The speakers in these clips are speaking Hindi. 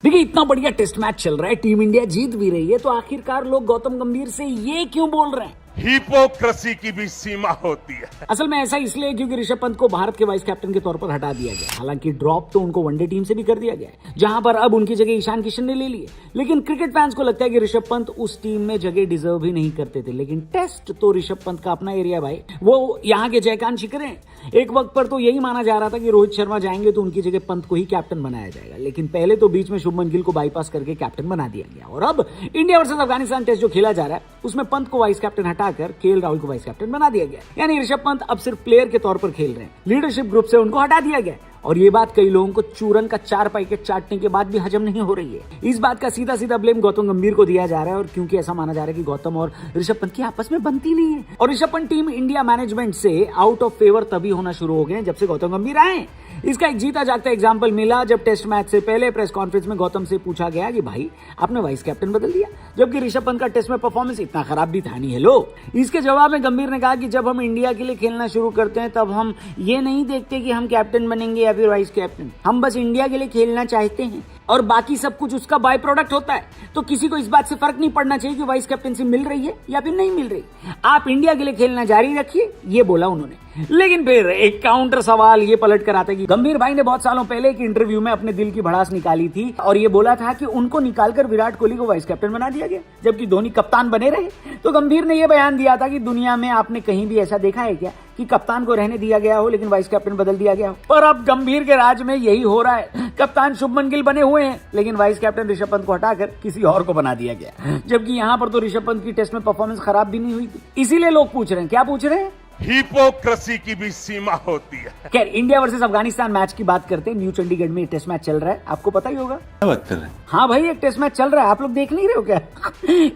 देखिए इतना बढ़िया टेस्ट मैच चल रहा है, टीम इंडिया जीत भी रही है, तो आखिरकार लोग गौतम गंभीर से ये क्यों बोल रहे हैं? हिपोक्रेसी की भी सीमा होती है। असल में ऐसा इसलिए क्योंकि ऋषभ पंत को भारत के वाइस कैप्टन के तौर पर हटा दिया गया। हालांकि ड्रॉप तो उनको वनडे टीम से भी कर दिया गया है, जहां पर अब उनकी जगह ईशान किशन ने ले ली है। लेकिन क्रिकेट फैंस को लगता है कि ऋषभ पंत उस टीम में जगह डिजर्व ही नहीं करते थे। लेकिन टेस्ट तो ऋषभ पंत का अपना एरिया भाई, वो यहाँ के जयकांत शिखर हैं। एक वक्त पर तो यही माना जा रहा था कि रोहित शर्मा जाएंगे तो उनकी जगह पंत को ही कैप्टन बनाया जाएगा, लेकिन पहले तो बीच में शुभमन गिल को बाईपास करके कैप्टन बना दिया गया। और अब इंडिया वर्सेस अफगानिस्तान टेस्ट जो खेला जा रहा है उसमें पंत को वाइस कैप्टन हटाकर केएल राहुल को वाइस कैप्टन बना दिया गया। यानी ऋषभ पंत अब सिर्फ प्लेयर के तौर पर खेल रहे हैं, लीडरशिप ग्रुप से उनको हटा दिया गया। और ये बात कई लोगों को चूरन का 4 पैकेट चाटने के बाद भी हजम नहीं हो रही है। इस बात का सीधा सीधा ब्लेम गौतम गंभीर को दिया जा रहा है, और क्योंकि ऐसा माना जा रहा है कि गौतम और ऋषभ पंत की आपस में बनती नहीं है। और Rishabh Pant team India management से आउट ऑफ फेवर तभी होना शुरू हो गए जब से गौतम गंभीर आए। इसका एक जीता जागता एग्जाम्पल मिला जब टेस्ट मैच से पहले प्रेस कॉन्फ्रेंस में गौतम से पूछा गया कि भाई आपने वाइस कैप्टन बदल दिया, जबकि ऋषभ पंत का टेस्ट में परफॉर्मेंस इतना खराब भी था नहीं। हेलो, इसके जवाब में गंभीर ने कहा कि जब हम इंडिया के लिए खेलना शुरू करते हैं तब हम ये नहीं देखते कि हम कैप्टन बनेंगे या फिर वाइस कैप्टन, हम बस इंडिया के लिए खेलना चाहते हैं और बाकी सब कुछ उसका बाय प्रोडक्ट होता है। तो किसी को इस बात से फर्क नहीं पड़ना चाहिए कि वाइस कैप्टनसी मिल रही है या फिर नहीं मिल रही, आप इंडिया के लिए खेलना जारी रखिए, ये बोला उन्होंने। लेकिन फिर एक काउंटर सवाल ये पलट कर आता है कि गंभीर भाई ने बहुत सालों पहले एक इंटरव्यू में अपने दिल की भड़ास निकाली थी और ये बोला था कि उनको निकालकर विराट कोहली को वाइस कैप्टन बना दिया गया जबकि धोनी कप्तान बने रहे। तो गंभीर ने यह बयान दिया था कि दुनिया में आपने कहीं भी ऐसा देखा है क्या कि कप्तान को रहने दिया गया हो लेकिन वाइस कैप्टन बदल दिया गया हो? और अब गंभीर के राज में यही हो रहा है। कप्तान शुभमन गिल बने हुए हैं लेकिन वाइस कैप्टन ऋषभ पंत को हटाकर किसी और को बना दिया गया, जबकि यहां पर तो ऋषभ पंत की टेस्ट में परफॉर्मेंस खराब भी नहीं हुई थी। इसीलिए लोग पूछ रहे हैं, क्या पूछ रहे हैं? हिपोक्रेसी की भी सीमा होती है। खैर, इंडिया वर्सेस अफगानिस्तान मैच की बात करते हैं। न्यू चंडीगढ़ में टेस्ट मैच चल रहा है, आपको पता ही होगा। क्या बात कर रहे हैं? हाँ भाई, एक टेस्ट मैच चल रहा है, आप लोग देख नहीं रहे हो क्या?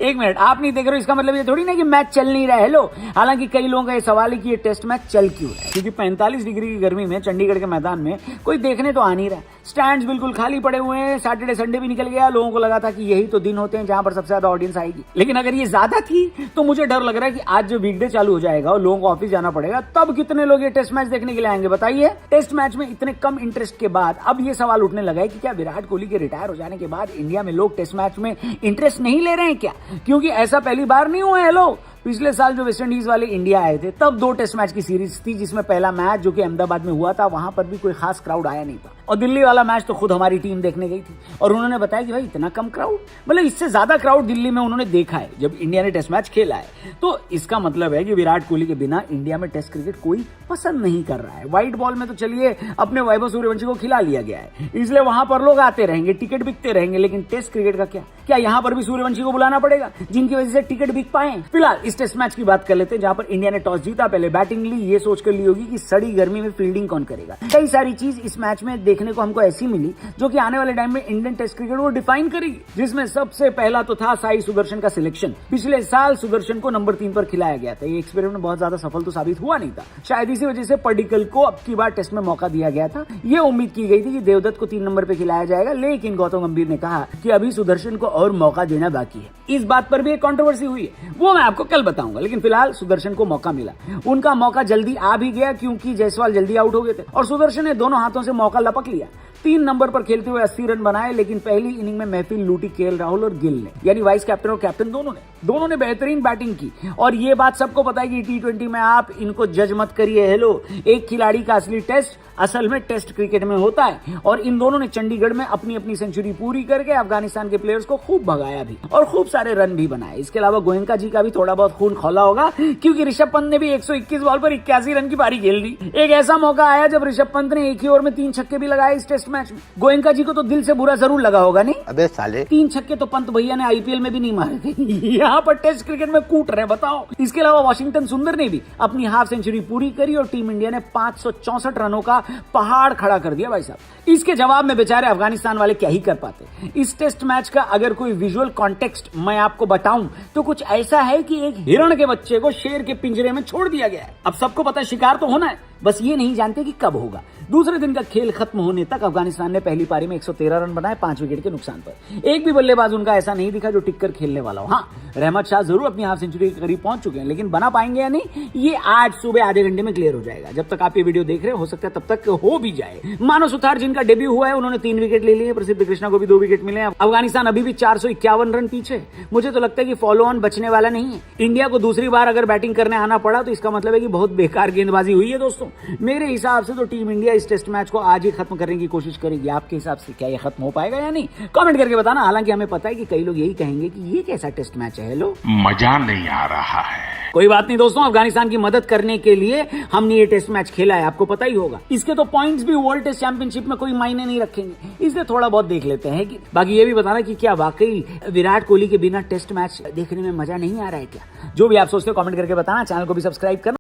एक मिनट, आप नहीं देख रहे हो इसका मतलब ये थोड़ी ना कि मैच चल नहीं रहा है। हेलो, हालांकि कई लोगों का ये सवाल है कि ये टेस्ट मैच चल क्यों रहा है, क्योंकि 45 डिग्री की गर्मी में चंडीगढ़ के मैदान में कोई देखने तो आ नहीं रहा। स्टैंड्स बिल्कुल खाली पड़े हुए हैं, सैटरडे संडे भी निकल गया, लोगों को लगा था कि यही तो दिन होते हैं जहां पर सबसे ज्यादा ऑडियंस आएगी। लेकिन अगर ये ज्यादा थी तो मुझे डर लग रहा है कि आज जो वीकडे चालू हो जाएगा और लोगों को ऑफिस जाना पड़ेगा, तब कितने लोग ये टेस्ट मैच देखने के लिए आएंगे बताइए? टेस्ट मैच में इतने कम इंटरेस्ट के बाद अब ये सवाल उठने लगा है कि क्या विराट कोहली के रिटायर हो जाने के बाद इंडिया में लोग टेस्ट मैच में इंटरेस्ट नहीं ले रहे हैं क्या? क्योंकि ऐसा पहली बार नहीं हुआ है। लोग पिछले साल जो वेस्ट इंडीज वाले इंडिया आए थे तब 2 टेस्ट मैच की सीरीज थी, जिसमें पहला मैच जो कि अहमदाबाद में हुआ था वहां पर भी कोई खास क्राउड आया नहीं था, और दिल्ली वाला मैच तो खुद हमारी टीम देखने गई थी और उन्होंने बताया कि भाई इतना कम क्राउड, मतलब इससे ज्यादा क्राउड दिल्ली में उन्होंने देखा है जब इंडिया ने टेस्ट मैच खेला है। तो इसका मतलब है कि विराट कोहली के बिना इंडिया में टेस्ट क्रिकेट कोई पसंद नहीं कर रहा है। व्हाइट बॉल में तो चलिए अपने वैभव सूर्यवंशी को खिला लिया गया है, इसलिए वहां पर लोग आते रहेंगे, टिकट बिकते रहेंगे। लेकिन टेस्ट क्रिकेट का क्या यहाँ पर भी सूर्यवंशी को बुलाना पड़ेगा जिनकी वजह से टिकट बिक पाए? फिलहाल इस टेस्ट मैच की बात कर लेते हैं जहां पर इंडिया ने टॉस जीता, पहले बैटिंग ली, ये सोचकर ली होगी कि सड़ी गर्मी में फील्डिंग कौन करेगा। कई सारी चीज इस मैच में देखने को हमको ऐसी मिली जो कि आने वाले टाइम में इंडियन टेस्ट क्रिकेट को डिफाइन करेगी, जिसमें सबसे पहला तो था साई सुदर्शन का सिलेक्शन। पिछले साल सुदर्शन को नंबर 3 पर खिलाया गया था। ये एक्सपेरिमेंट बहुत ज्यादा सफल तो साबित हुआ नहीं था, शायद इसी वजह से पडिक्कल को अब की बार टेस्ट में मौका दिया गया था। ये उम्मीद की गई थी कि देवदत्त को 3 नंबर पर खिलाया जाएगा, लेकिन गौतम गंभीर ने कहा कि अभी सुदर्शन को और मौका देना बाकी है। इस बात पर भी एक कंट्रोवर्सी हुई है, वो मैं आपको कल बताऊंगा। लेकिन फिलहाल सुदर्शन को मौका मिला, उनका मौका जल्दी आ भी गया क्योंकि जायसवाल जल्दी आउट हो गए थे और सुदर्शन ने दोनों हाथों से मौका लपक लिया। 3 नंबर पर खेलते हुए 80 रन बनाए, लेकिन पहली इनिंग में महफिल लूटी केएल राहुल और गिल ने, यानी वाइस कैप्टन और कैप्टन दोनों ने बेहतरीन बैटिंग की। और ये बात सबको पता है कि T20 में आप इनको जज मत करिए। हेलो, एक खिलाड़ी का असली टेस्ट असल में टेस्ट क्रिकेट में होता है, और इन दोनों ने चंडीगढ़ में अपनी अपनी सेंचुरी पूरी करके अफगानिस्तान के प्लेयर्स को खूब भगाया भी और खूब सारे रन भी बनाए। इसके अलावा गोयनका जी का भी थोड़ा बहुत खून खौला होगा, क्योंकि ऋषभ पंत ने भी 121 बॉल पर 81 रन की पारी खेल दी। एक ऐसा मौका आया जब ऋषभ पंत ने एक ही ओवर में 3 छक्के भी लगाए इस टेस्ट मैच में। गोयनका जी को तो दिल से बुरा जरूर लगा होगा, नहीं? अबे साले, 3 छक्के तो पंत भैया ने आईपीएल में भी नहीं मारे थे। यहाँ पर टेस्ट क्रिकेट में कूट रहे, बताओ। इसके अलावा वाशिंगटन सुंदर ने भी अपनी हाफ सेंचुरी पूरी करी और टीम इंडिया ने 564 रनों का पहाड़ खड़ा कर दिया भाई साहब। इसके जवाब में बेचारे अफगानिस्तान वाले क्या ही कर पाते। इस टेस्ट मैच का अगर कोई विजुअल कॉन्टेक्स्ट मैं आपको बताऊं तो कुछ ऐसा है कि एक हिरण के बच्चे को शेर के पिंजरे में छोड़ दिया गया है। अब सबको पता है शिकार तो होना है, बस ये नहीं जानते कि कब होगा। दूसरे दिन का खेल खत्म होने तक अफगानिस्तान ने पहली पारी में 113 रन बनाए 5 विकेट के नुकसान पर। एक भी बल्लेबाज उनका ऐसा नहीं दिखा जो टिककर खेलने वाला हो। हाँ, रहमत शाह जरूर अपनी हाफ सेंचुरी के करीब पहुंच चुके हैं, लेकिन बना पाएंगे या नहीं ये आज सुबह आधे घंटे में क्लियर हो जाएगा। जब तक आप ये वीडियो देख रहे हो सकता है तब तक हो भी जाए। मानव सुथार जिनका डेब्यू हुआ है उन्होंने 3 विकेट ले लिए, प्रसिद्ध कृष्णा को भी 2 विकेट मिले। अफगानिस्तान अभी भी 451 रन पीछे। मुझे तो लगता है कि फॉलो ऑन बचने वाला नहीं है। इंडिया को दूसरी बार अगर बैटिंग करने आना पड़ा तो इसका मतलब है कि बहुत बेकार गेंदबाजी हुई है दोस्तों। मेरे हिसाब से तो टीम इंडिया इस टेस्ट मैच को आज ही खत्म करने की कोशिश करेगी। आपके हिसाब से क्या ये खत्म हो पाएगा या नहीं, कमेंट करके बताना। हालांकि हमें पता है कि कई लोग यही कहेंगे कि ये कैसा टेस्ट मैच है, हेलो मजा नहीं आ रहा है। कोई बात नहीं दोस्तों, अफगानिस्तान की मदद करने के लिए हमने ये टेस्ट मैच खेला है, आपको पता ही होगा। इसके तो पॉइंट्स भी वर्ल्ड टेस्ट चैंपियनशिप में कोई मायने नहीं रखेंगे, इसलिए थोड़ा बहुत देख लेते हैं। कि बाकी ये भी बताना कि क्या वाकई विराट कोहली के बिना टेस्ट मैच देखने में मजा नहीं आ रहा है क्या? जो भी आप सोचते हो कमेंट करके बताना, चैनल को भी सब्सक्राइब करना।